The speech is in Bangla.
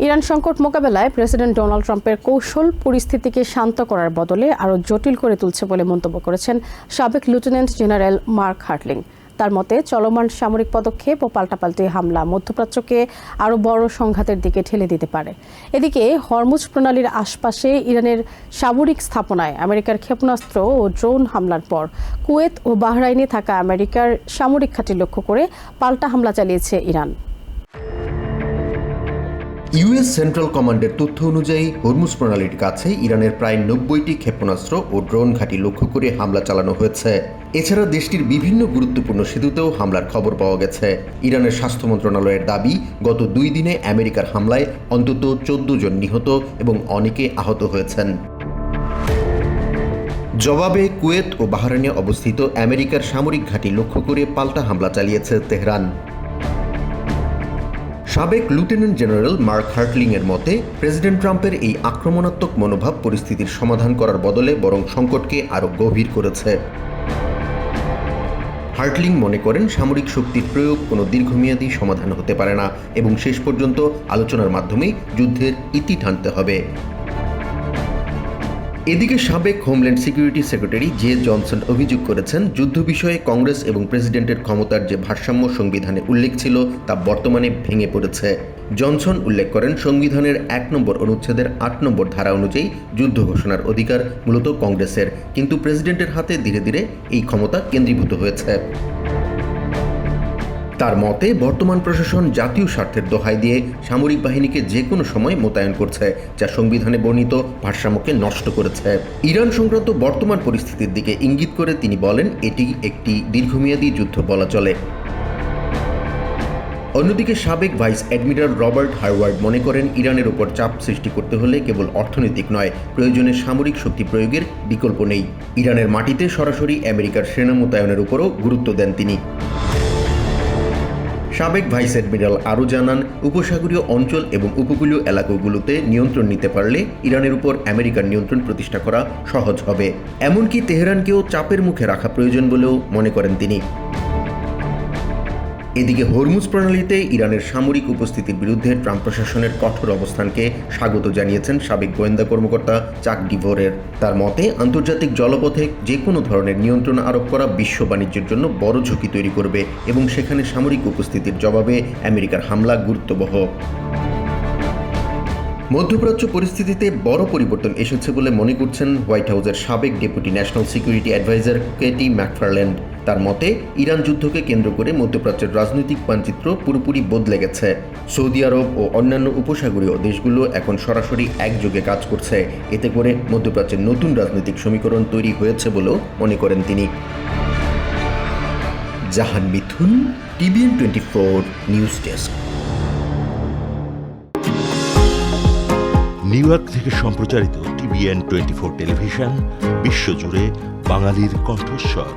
ইরান সংকট মোকাবেলায় প্রেসিডেন্ট ডোনাল্ড ট্রাম্পের কৌশল পরিস্থিতিকে শান্ত করার বদলে আরও জটিল করে তুলছে বলে মন্তব্য করেছেন সাবেক লেফটেন্যান্ট জেনারেল মার্ক হার্টলিং। তার মতে চলমান সামরিক পদক্ষেপ ও পাল্টাপাল্টি হামলা মধ্যপ্রাচ্যকে আরও বড় সংঘাতের দিকে ঠেলে দিতে পারে। এদিকে হরমুজ প্রণালীর আশপাশে ইরানের সামরিক স্থাপনায় আমেরিকার ক্ষেপণাস্ত্র ও ড্রোন হামলার পর কুয়েত ও বাহরাইনে থাকা আমেরিকার সামরিক ঘাঁটি লক্ষ্য করে পাল্টা হামলা চালিয়েছে ইরান। ইউএস সেন্ট্রাল কমান্ডের তথ্য অনুযায়ী হরমুজ প্রণালীর কাছে ইরানের প্রায় ৯০টি ক্ষেপণাস্ত্র ও ড্রোন ঘাঁটি লক্ষ্য করে হামলা চালানো হয়েছে। এছাড়া দেশটির বিভিন্ন গুরুত্বপূর্ণ সেতুতেও হামলার খবর পাওয়া গেছে। ইরানের স্বাস্থ্য মন্ত্রণালয়ের দাবি, গত ২ দিনে আমেরিকার হামলায় অন্তত ১৪ জন নিহত এবং অনেকে আহত হয়েছেন। জবাবে কুয়েত ও বাহরাইনে অবস্থিত আমেরিকার সামরিক ঘাঁটি লক্ষ্য করে পাল্টা হামলা চালিয়েছে তেহরান। সাবেক লেফটেন্যান্ট জেনারেল মার্ক হার্টলিং এর মতে, প্রেসিডেন্ট ট্রাম্পের এই আক্রমণাত্মক মনোভাব পরিস্থিতির সমাধান করার বদলে বরং সংকটকে আরও গভীর করেছে। হার্টলিং মনে করেন, সামরিক শক্তির প্রয়োগ কোনো দীর্ঘমেয়াদী সমাধান হতে পারে না এবং শেষ পর্যন্ত আলোচনার মাধ্যমেই যুদ্ধের ইতি টানতে হবে। এদিকে সাবেক homeland security secretary J Johnson অভিযোগ করেছেন, যুদ্ধ বিষয়ে কংগ্রেস এবং প্রেসিডেন্টের ক্ষমতার যে ভারসাম্য সংবিধানে উল্লেখ ছিল তা বর্তমানে ভেঙে পড়েছে। জনসন উল্লেখ করেন, সংবিধানের ১ নম্বর অনুচ্ছেদের ৮ নম্বর ধারা অনুযায়ী যুদ্ধ ঘোষণার অধিকার মূলত কংগ্রেসের, কিন্তু প্রেসিডেন্টের হাতে ধীরে ধীরে এই ক্ষমতা কেন্দ্রীভূত হয়েছে। তার মতে, বর্তমান প্রশাসন জাতীয় স্বার্থের দোহাই দিয়ে সামরিক বাহিনীকে যে কোনো সময় মোতায়েন করছে, যা সংবিধানে বর্ণিত ভারসাম্যকে নষ্ট করেছে। ইরান সংক্রান্ত বর্তমান পরিস্থিতির দিকে ইঙ্গিত করে তিনি বলেন, এটি একটি দীর্ঘমেয়াদী যুদ্ধ বলা চলে। অন্যদিকে সাবেক ভাইস অ্যাডমিরাল রবার্ট হারওয়ার্ড মনে করেন, ইরানের উপর চাপ সৃষ্টি করতে হলে কেবল অর্থনৈতিক নয়, প্রয়োজনে সামরিক শক্তি প্রয়োগের বিকল্প নেই। ইরানের মাটিতে সরাসরি আমেরিকার সেনা মোতায়েনের উপরও গুরুত্ব দেন তিনি। সাবেক ভাইস অ্যাডমিরাল আরও জানান, উপসাগরীয় অঞ্চল এবং উপকূলীয় এলাকাগুলোতে নিয়ন্ত্রণ নিতে পারলে ইরানের উপর আমেরিকার নিয়ন্ত্রণ প্রতিষ্ঠা করা সহজ হবে। এমনকি তেহরানকেও চাপের মুখে রাখা প্রয়োজন বলেও মনে করেন তিনি। এদিকে হরমুজ প্রণালীতে ইরানের সামরিক উপস্থিতির বিরুদ্ধে ট্রাম্প প্রশাসনের কঠোর অবস্থানকে স্বাগত জানিয়েছেন সাবেক গোয়েন্দা কর্মকর্তা চাক ডিভোরের। তার মতে, আন্তর্জাতিক জলপথে যে কোনো ধরনের নিয়ন্ত্রণ আরোপ করা বিশ্ব বাণিজ্যের জন্য বড় ঝুঁকি তৈরি করবে এবং সেখানে সামরিক উপস্থিতির জবাবে আমেরিকার হামলা গুরুত্ববহ। মধ্যপ্রাচ্য পরিস্থিতিতে বড় পরিবর্তন এসেছে বলে মনে করছেন হোয়াইট হাউসের সাবেক deputy national security adviser Katie McFarland. তার মতে, ইরান যুদ্ধকে কেন্দ্র করে মধ্যপ্রাচ্যের রাজনৈতিক মানচিত্র পুরোপুরি বদলে গেছে। সৌদি আরব ও অন্যান্য উপসাগরীয় দেশগুলো এখন সরাসরি একযোগে কাজ করছে। এতে করে মধ্যপ্রাচ্যের নতুন রাজনৈতিক সমীকরণ তৈরি হয়েছে বলেও মনে করেন তিনি। জাহান মিথুন, TVN 24 news desk. New York থেকে সম্প্রচারিত TVN 24 টেলিভিশন বিশ্বজুড়ে বাঙালির কণ্ঠস্বর।